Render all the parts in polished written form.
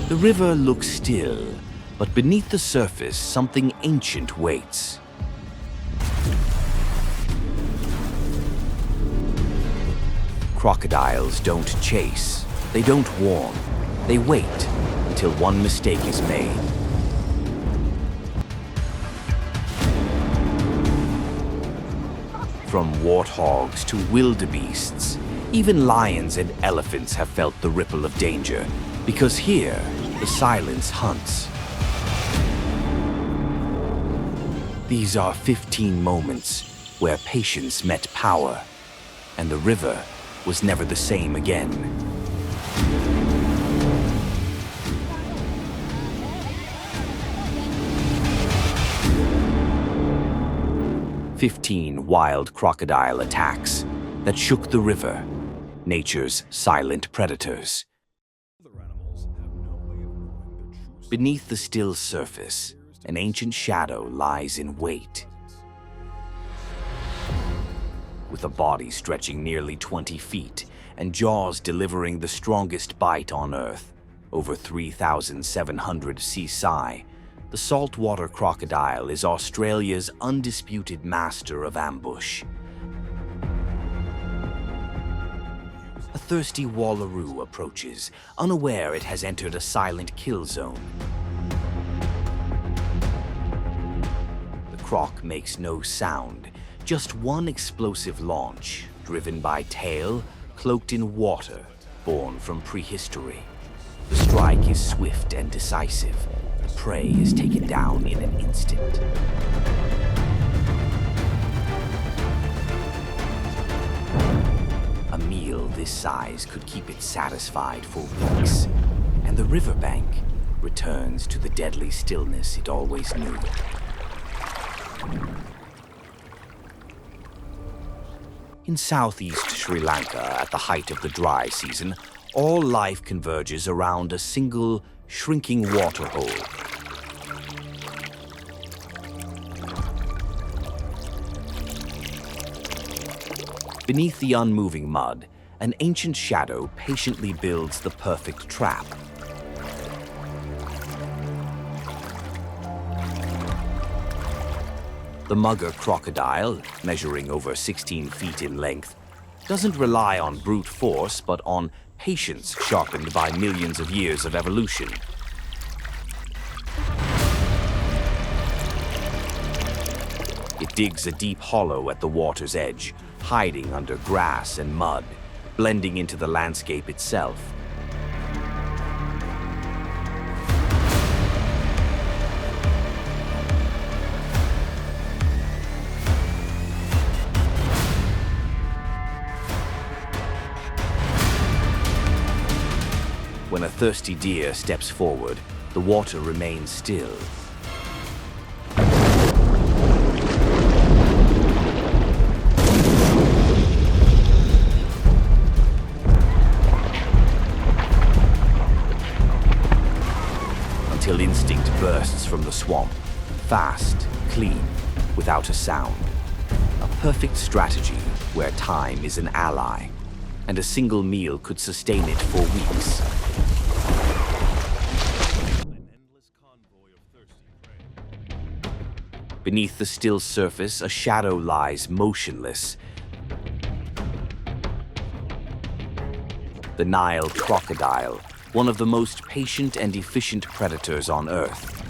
The river looks still, but beneath the surface, something ancient waits. Crocodiles don't chase, they don't warn, they wait until one mistake is made. From warthogs to wildebeests, even lions and elephants have felt the ripple of danger, because here, the silence hunts. These are 15 moments where patience met power, and the river was never the same again. "15 wild crocodile attacks that shook the river, nature's silent predators." Beneath the still surface, an ancient shadow lies in wait. With a body stretching nearly 20 feet and jaws delivering the strongest bite on Earth, over 3,700 cc, the saltwater crocodile is Australia's undisputed master of ambush. A thirsty wallaroo approaches, unaware it has entered a silent kill zone. The croc makes no sound, just one explosive launch, driven by tail, cloaked in water, born from prehistory. The strike is swift and decisive. The prey is taken down in an instant. A meal this size could keep it satisfied for weeks, and the riverbank returns to the deadly stillness it always knew. In southeast Sri Lanka, at the height of the dry season, all life converges around a single, shrinking waterhole. Beneath the unmoving mud, an ancient shadow patiently builds the perfect trap. The mugger crocodile, measuring over 16 feet in length, doesn't rely on brute force, but on patience sharpened by millions of years of evolution. It digs a deep hollow at the water's edge, hiding under grass and mud, blending into the landscape itself. When a thirsty deer steps forward, the water remains still. Until instinct bursts from the swamp, fast, clean, without a sound. A perfect strategy where time is an ally, and a single meal could sustain it for weeks. Beneath the still surface, a shadow lies motionless. The Nile crocodile, one of the most patient and efficient predators on Earth.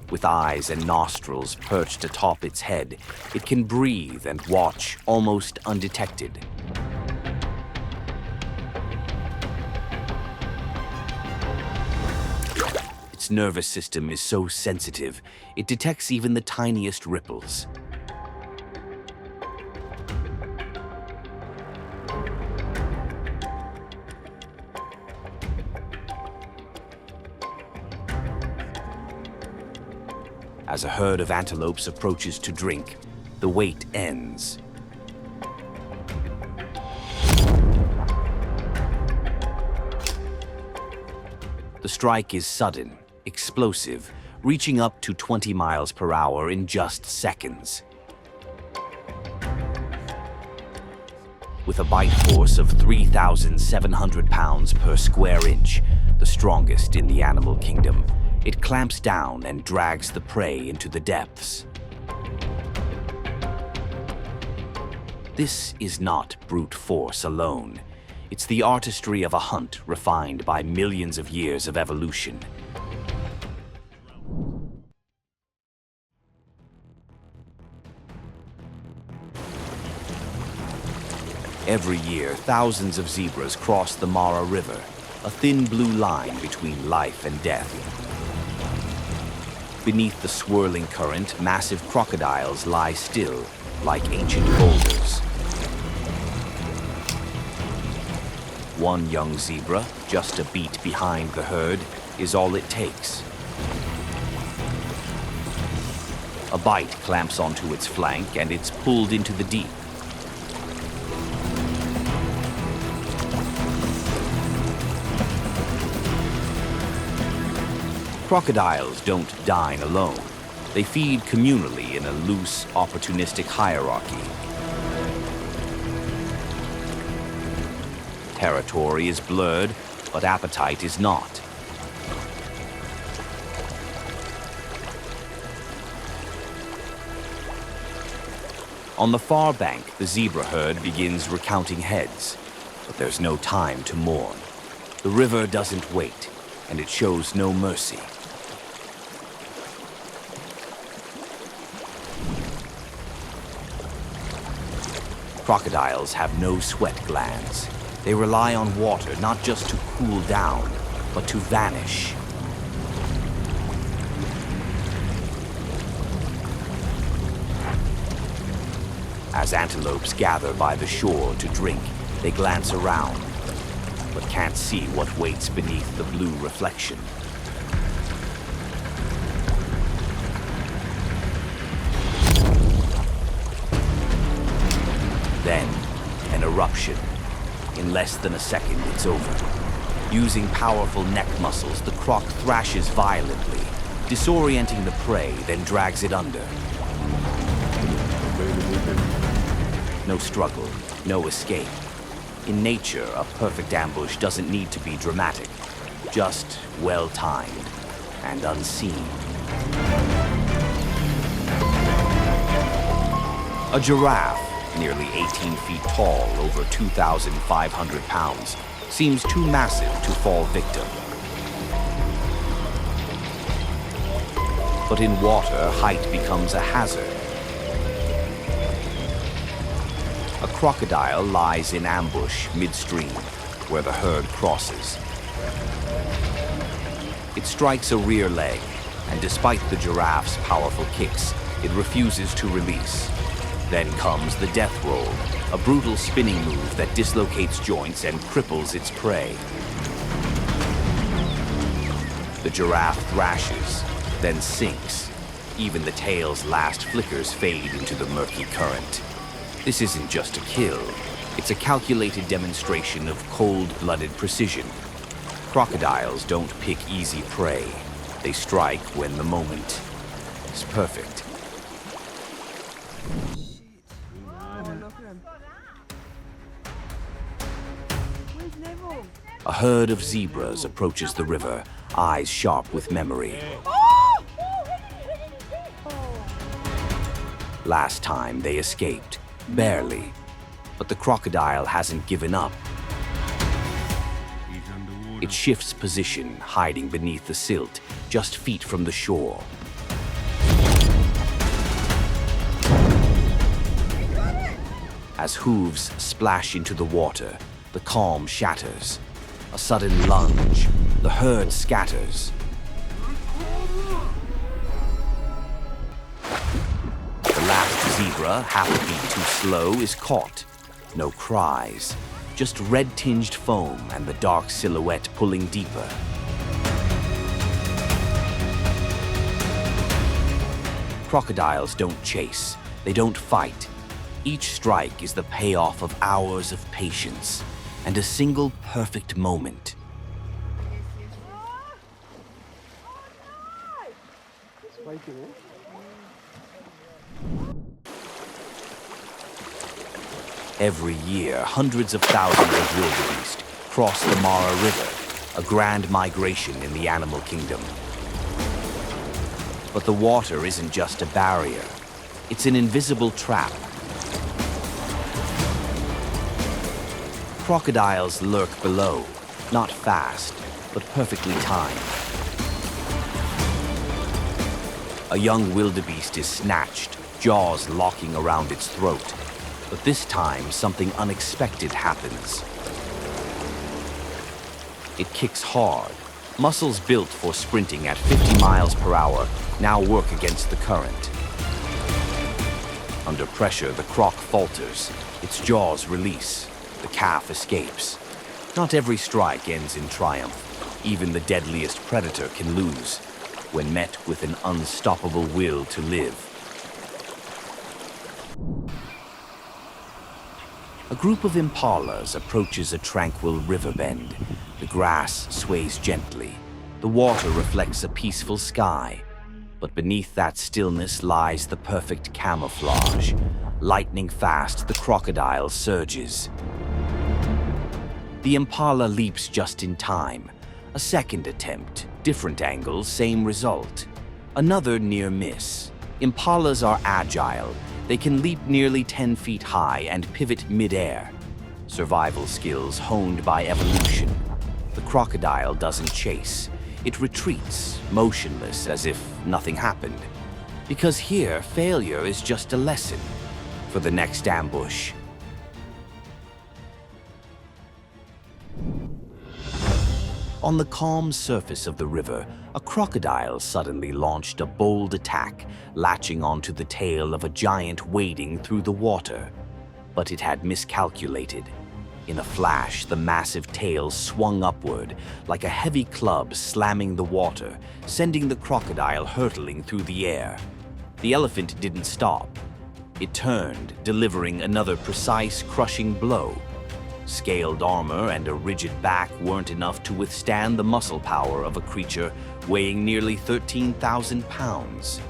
With eyes and nostrils perched atop its head, it can breathe and watch almost undetected. Its nervous system is so sensitive, it detects even the tiniest ripples. As a herd of antelopes approaches to drink, the wait ends. The strike is sudden, explosive, reaching up to 20 miles per hour in just seconds. With a bite force of 3,700 pounds per square inch, the strongest in the animal kingdom, it clamps down and drags the prey into the depths. This is not brute force alone. It's the artistry of a hunt refined by millions of years of evolution. Every year, thousands of zebras cross the Mara River, a thin blue line between life and death. Beneath the swirling current, massive crocodiles lie still, like ancient boulders. One young zebra, just a beat behind the herd, is all it takes. A bite clamps onto its flank and it's pulled into the deep. Crocodiles don't dine alone. They feed communally in a loose, opportunistic hierarchy. Territory is blurred, but appetite is not. On the far bank, the zebra herd begins recounting heads, but there's no time to mourn. The river doesn't wait, and it shows no mercy. Crocodiles have no sweat glands. They rely on water not just to cool down, but to vanish. As antelopes gather by the shore to drink, they glance around, but can't see what waits beneath the blue reflection. Then, an eruption. In less than a second, it's over. Using powerful neck muscles, the croc thrashes violently, disorienting the prey, then drags it under. No struggle, no escape. In nature, a perfect ambush doesn't need to be dramatic, just well-timed and unseen. A giraffe, nearly 18 feet tall, over 2,500 pounds, seems too massive to fall victim. But in water, height becomes a hazard. A crocodile lies in ambush midstream, where the herd crosses. It strikes a rear leg, and despite the giraffe's powerful kicks, it refuses to release. Then comes the death roll, a brutal spinning move that dislocates joints and cripples its prey. The giraffe thrashes, then sinks. Even the tail's last flickers fade into the murky current. This isn't just a kill. It's a calculated demonstration of cold-blooded precision. Crocodiles don't pick easy prey. They strike when the moment is perfect. A herd of zebras approaches the river, eyes sharp with memory. Last time they escaped, barely, but the crocodile hasn't given up. It shifts position, hiding beneath the silt, just feet from the shore. As hooves splash into the water, the calm shatters. A sudden lunge, the herd scatters. The last zebra, half a beat too slow, is caught. No cries, just red-tinged foam and the dark silhouette pulling deeper. Crocodiles don't chase, they don't fight. Each strike is the payoff of hours of patience and a single perfect moment. Every year, hundreds of thousands of wildebeest cross the Mara River, a grand migration in the animal kingdom. But the water isn't just a barrier. It's an invisible trap. Crocodiles lurk below, not fast, but perfectly timed. A young wildebeest is snatched, jaws locking around its throat. But this time, something unexpected happens. It kicks hard. Muscles built for sprinting at 50 miles per hour now work against the current. Under pressure, the croc falters. Its jaws release. The calf escapes. Not every strike ends in triumph. Even the deadliest predator can lose when met with an unstoppable will to live. A group of impalas approaches a tranquil river bend. The grass sways gently. The water reflects a peaceful sky. But beneath that stillness lies the perfect camouflage. Lightning fast, the crocodile surges. The impala leaps just in time. A second attempt, different angle, same result. Another near miss. Impalas are agile. They can leap nearly 10 feet high and pivot mid-air. Survival skills honed by evolution. The crocodile doesn't chase. It retreats, motionless as if nothing happened. Because here, failure is just a lesson for the next ambush. On the calm surface of the river, a crocodile suddenly launched a bold attack, latching onto the tail of a giant wading through the water. But it had miscalculated. In a flash, the massive tail swung upward, like a heavy club slamming the water, sending the crocodile hurtling through the air. The elephant didn't stop. It turned, delivering another precise, crushing blow. Scaled armor and a rigid back weren't enough to withstand the muscle power of a creature weighing nearly 13,000 pounds.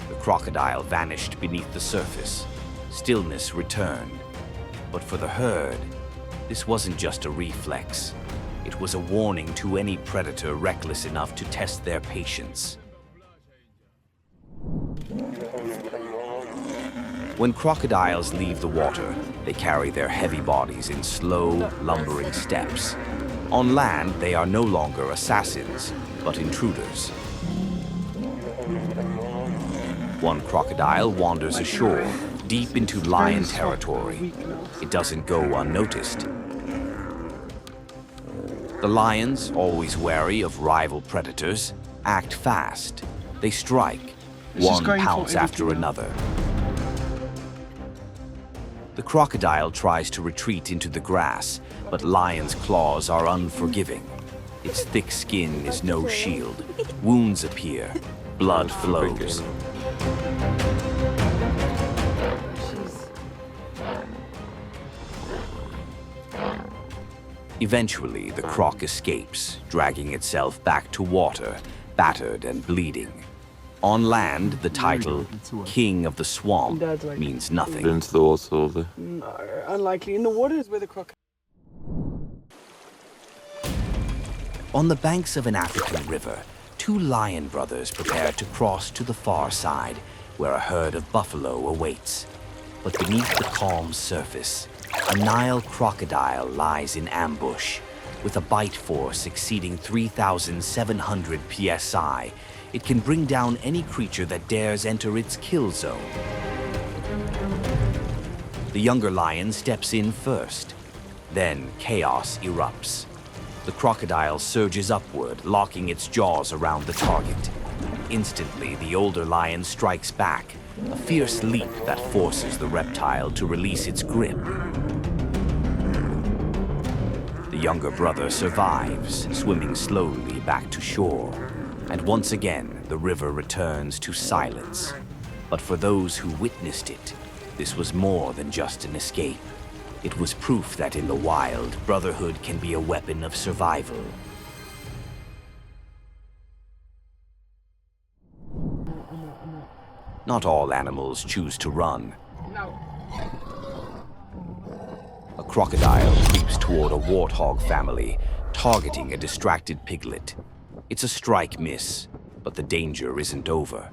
The crocodile vanished beneath the surface. Stillness returned. But for the herd, this wasn't just a reflex. It was a warning to any predator reckless enough to test their patience. When crocodiles leave the water, they carry their heavy bodies in slow, lumbering steps. On land, they are no longer assassins, but intruders. One crocodile wanders ashore, deep into lion territory. It doesn't go unnoticed. The lions, always wary of rival predators, act fast. They strike, one pounce after another. The crocodile tries to retreat into the grass, but lion's claws are unforgiving. Its thick skin is no shield. Wounds appear. Blood flows. Eventually, the croc escapes, dragging itself back to water, battered and bleeding. On land, the title, King of the Swamp, means nothing. Into the water all day. No, unlikely. In the water is where the crocodile... On the banks of an African river, two lion brothers prepare to cross to the far side, where a herd of buffalo awaits. But beneath the calm surface, a Nile crocodile lies in ambush. With a bite force exceeding 3,700 psi, it can bring down any creature that dares enter its kill zone. The younger lion steps in first. Then chaos erupts. The crocodile surges upward, locking its jaws around the target. Instantly, the older lion strikes back, a fierce leap that forces the reptile to release its grip. The younger brother survives, swimming slowly back to shore. And once again, the river returns to silence. But for those who witnessed it, this was more than just an escape. It was proof that in the wild, brotherhood can be a weapon of survival. Not all animals choose to run. Crocodile creeps toward a warthog family, targeting a distracted piglet. It's a strike miss, but the danger isn't over.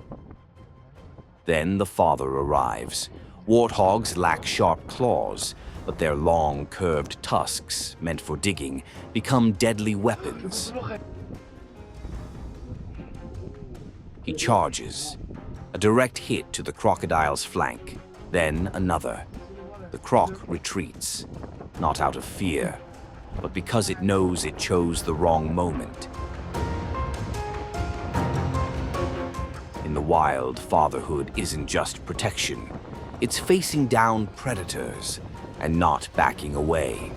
Then the father arrives. Warthogs lack sharp claws, but their long, curved tusks, meant for digging, become deadly weapons. He charges. A direct hit to the crocodile's flank, then another. The croc retreats, not out of fear, but because it knows it chose the wrong moment. In the wild, fatherhood isn't just protection. It's facing down predators and not backing away.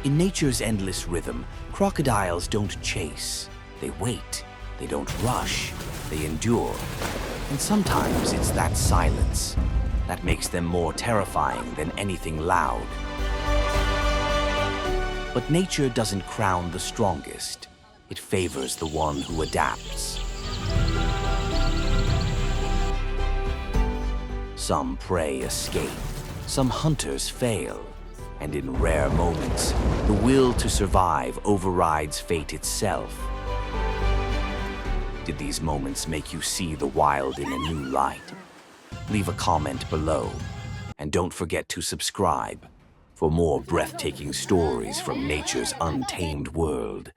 In nature's endless rhythm, crocodiles don't chase. They wait. They don't rush. They endure. And sometimes it's that silence that makes them more terrifying than anything loud. But nature doesn't crown the strongest. It favors the one who adapts. Some prey escape. Some hunters fail. And in rare moments, the will to survive overrides fate itself. Did these moments make you see the wild in a new light? Leave a comment below, and don't forget to subscribe for more breathtaking stories from nature's untamed world.